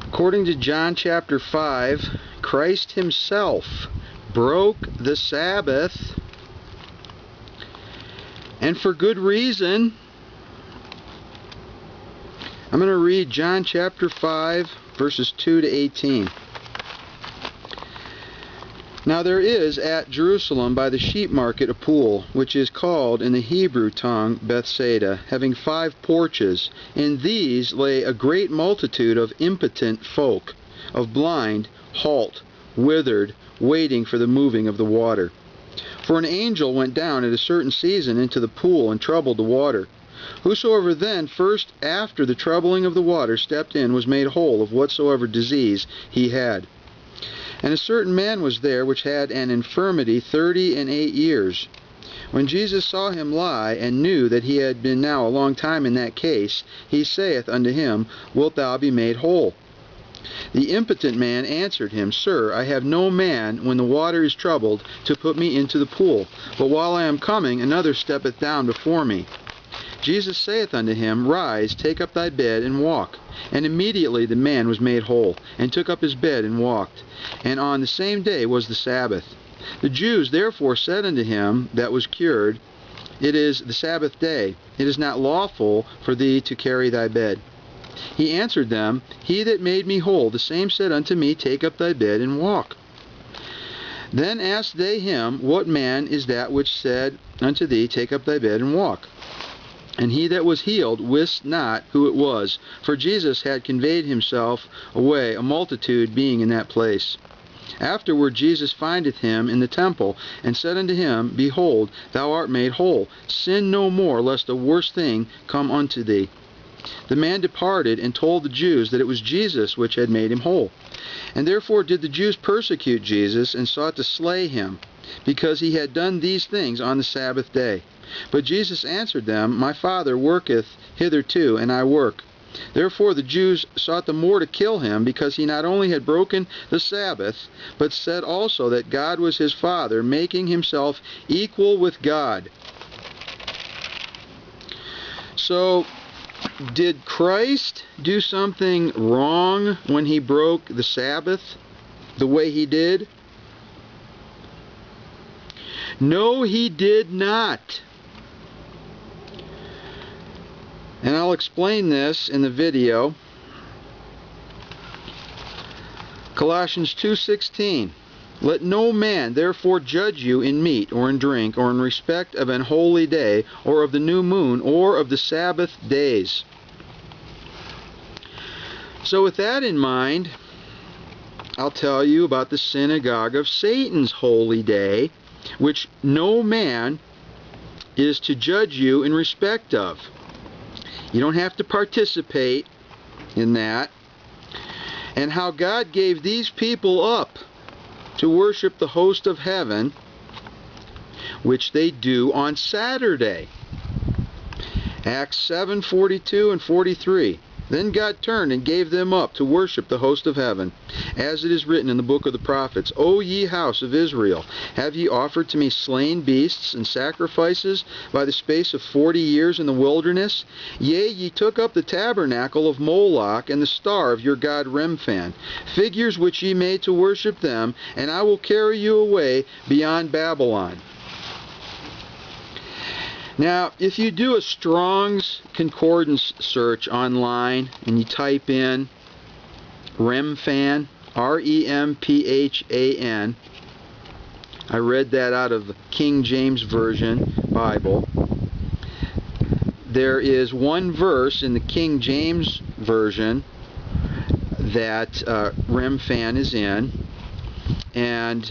According to John chapter 5, Christ himself broke the Sabbath, and for good reason. I'm going to read John chapter 5, verses 2 to 18. Now there is at Jerusalem by the sheep market a pool, which is called in the Hebrew tongue Bethesda, having 5 porches. In these lay a great multitude of impotent folk, of blind, halt, withered, waiting for the moving of the water. For an angel went down at a certain season into the pool and troubled the water. Whosoever then first after the troubling of the water stepped in was made whole of whatsoever disease he had. And a certain man was there which had an infirmity 38 years. When Jesus saw him lie, and knew that he had been now a long time in that case, he saith unto him, Wilt thou be made whole? The impotent man answered him, Sir, I have no man, when the water is troubled, to put me into the pool. But while I am coming, another steppeth down before me. Jesus saith unto him, Rise, take up thy bed, and walk. And immediately the man was made whole, and took up his bed, and walked. And on the same day was the Sabbath. The Jews therefore said unto him that was cured, It is the Sabbath day. It is not lawful for thee to carry thy bed. He answered them, He that made me whole, the same said unto me, Take up thy bed, and walk. Then asked they him, What man is that which said unto thee, Take up thy bed, and walk? And he that was healed wist not who it was, for Jesus had conveyed himself away, a multitude being in that place. Afterward Jesus findeth him in the temple, and said unto him, Behold, thou art made whole. Sin no more, lest a worse thing come unto thee. The man departed, and told the Jews that it was Jesus which had made him whole. And therefore did the Jews persecute Jesus, and sought to slay him, because he had done these things on the Sabbath day. But Jesus answered them, My Father worketh hitherto, and I work. Therefore the Jews sought the more to kill him, because he not only had broken the Sabbath, but said also that God was his Father, making himself equal with God. So, did Christ do something wrong when he broke the Sabbath the way he did? No, he did not. And I'll explain this in the video. Colossians 2:16. Let no man therefore judge you in meat, or in drink, or in respect of an holy day, or of the new moon, or of the Sabbath days. So with that in mind, I'll tell you about the synagogue of Satan's holy day, which no man is to judge you in respect of. You don't have to participate in that. And how God gave these people up to worship the host of heaven, which they do on Saturday. Acts 7:42 and 43. Then God turned and gave them up to worship the host of heaven, as it is written in the book of the prophets, O ye house of Israel, have ye offered to me slain beasts and sacrifices by the space of 40 years in the wilderness? Yea, ye took up the tabernacle of Moloch and the star of your god Remphan, figures which ye made to worship them, and I will carry you away beyond Babylon. Now, if you do a Strong's Concordance search online and you type in Remphan, R-E-M-P-H-A-N, I read that out of the King James Version Bible. There is one verse in the King James Version that Remphan is in, and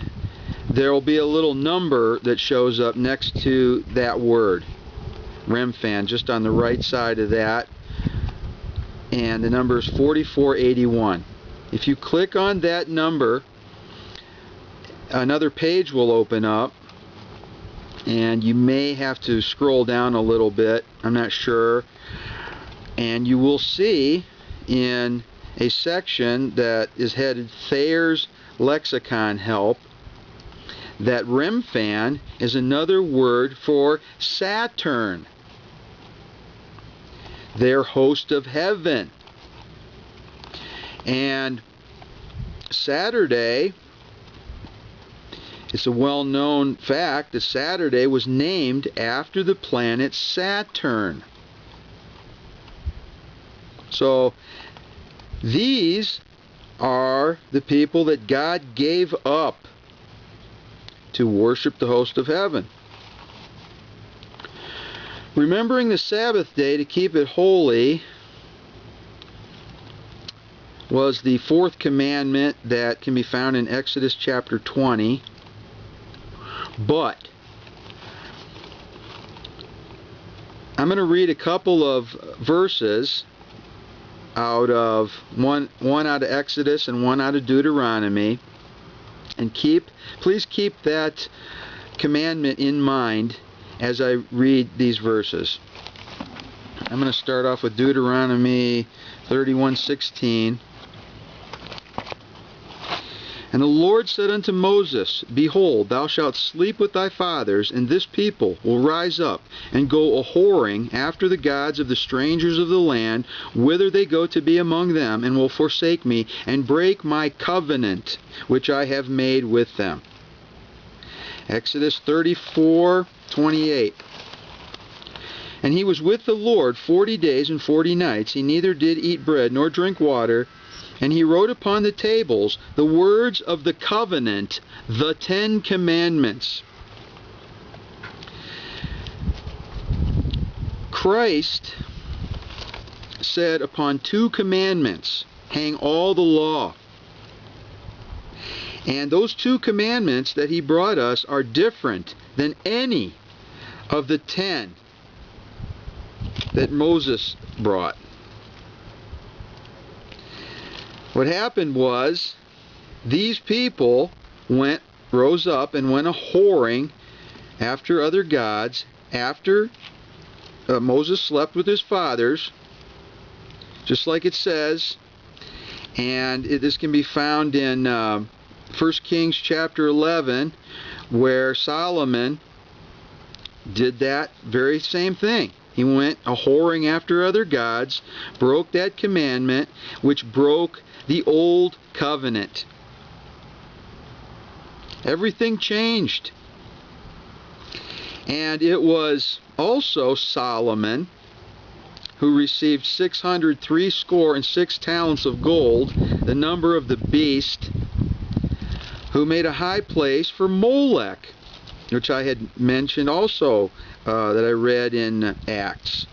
there will be a little number that shows up next to that word, Remphan, just on the right side of that, and the number is 4481. If you click on that number, another page will open up, and you may have to scroll down a little bit, I'm not sure, and you will see in a section that is headed Thayer's Lexicon Help that Remphan is another word for Saturn, their host of heaven. And Saturday, it's a well-known fact that Saturday was named after the planet Saturn. So these are the people that God gave up to worship the host of heaven. Remembering the Sabbath day to keep it holy was the fourth commandment that can be found in Exodus chapter 20. But I'm going to read a couple of verses out of one out of Exodus and one out of Deuteronomy, and please keep that commandment in mind as I read these verses. I'm going to start off with Deuteronomy 31:16. And the Lord said unto Moses, Behold, thou shalt sleep with thy fathers, and this people will rise up and go a-whoring after the gods of the strangers of the land, whither they go to be among them, and will forsake me, and break my covenant which I have made with them. Exodus 34:28. And he was with the Lord 40 days and 40 nights. He neither did eat bread nor drink water. And he wrote upon the tables the words of the covenant, the 10 Commandments. Christ said, upon 2 commandments hang all the law. And those 2 commandments that he brought us are different than any of the 10 that Moses brought. What happened was, these people rose up and went a-whoring after other gods after Moses slept with his fathers, just like it says. And this can be found in 1 Kings chapter 11, where Solomon did that very same thing. He went a-whoring after other gods, broke that commandment, which broke the old covenant. Everything changed. And it was also Solomon who received 606 talents of gold, the number of the beast, who made a high place for Molech, which I had mentioned also, that I read in Acts.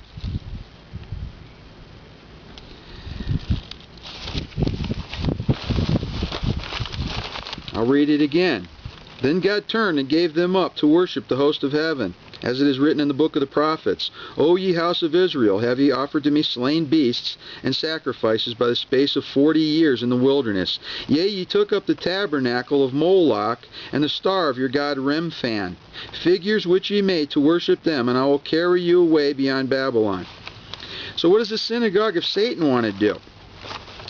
I'll read it again. Then God turned and gave them up to worship the host of heaven, as it is written in the book of the prophets. O ye house of Israel, have ye offered to me slain beasts and sacrifices by the space of 40 years in the wilderness? Yea, ye took up the tabernacle of Moloch and the star of your god Remphan, figures which ye made to worship them, and I will carry you away beyond Babylon. So what does the synagogue of Satan want to do?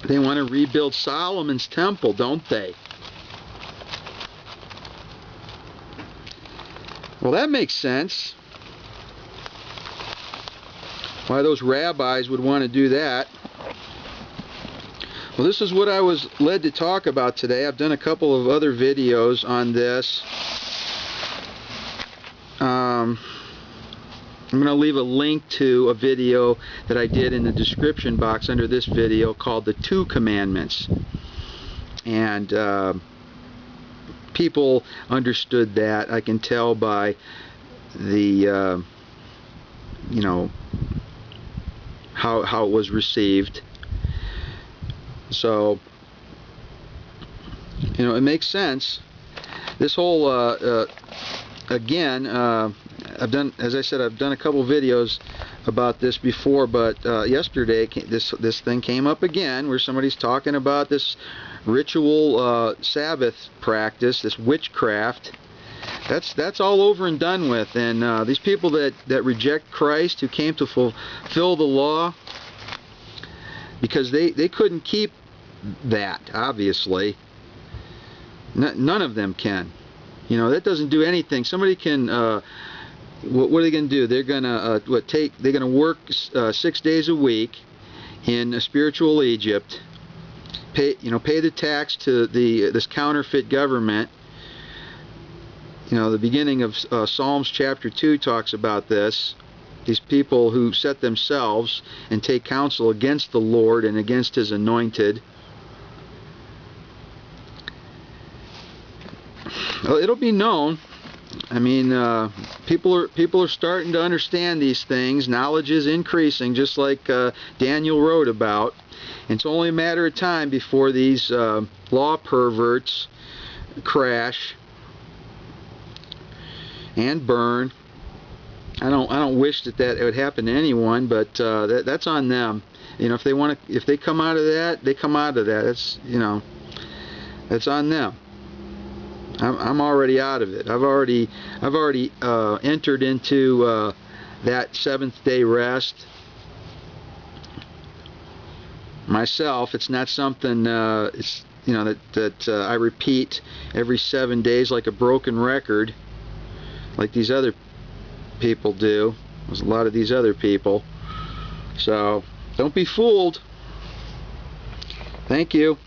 They want to rebuild Solomon's temple, don't they? Well, that makes sense. Why those rabbis would want to do that. Well, this is what I was led to talk about today. I've done a couple of other videos on this. I'm going to leave a link to a video that I did in the description box under this video called The 2 Commandments. And people understood that. I can tell by the how it was received. So it makes sense. This whole again, as I said, I've done a couple videos about this before, but yesterday this thing came up again, where somebody's talking about this ritual Sabbath practice, this witchcraft. That's all over and done with. And these people that reject Christ, who came to fulfill the law, because they couldn't keep that, obviously. None of them can. That doesn't do anything. Somebody can. What are they going to do? They're going to they're going to work 6 days a week in spiritual Egypt, pay the tax to this counterfeit government. The beginning of Psalms chapter 2 talks about this. These people who set themselves and take counsel against the Lord and against His anointed. Well, it'll be known. I mean, people are starting to understand these things. Knowledge is increasing, just like Daniel wrote about. And it's only a matter of time before these law perverts crash and burn. I don't wish that it would happen to anyone, but that's on them. If they come out of that, they come out of that. That's on them. I'm already out of it. I've already entered into that seventh-day rest myself. It's not something that I repeat every 7 days like a broken record, like these other people do. There's a lot of these other people. So don't be fooled. Thank you.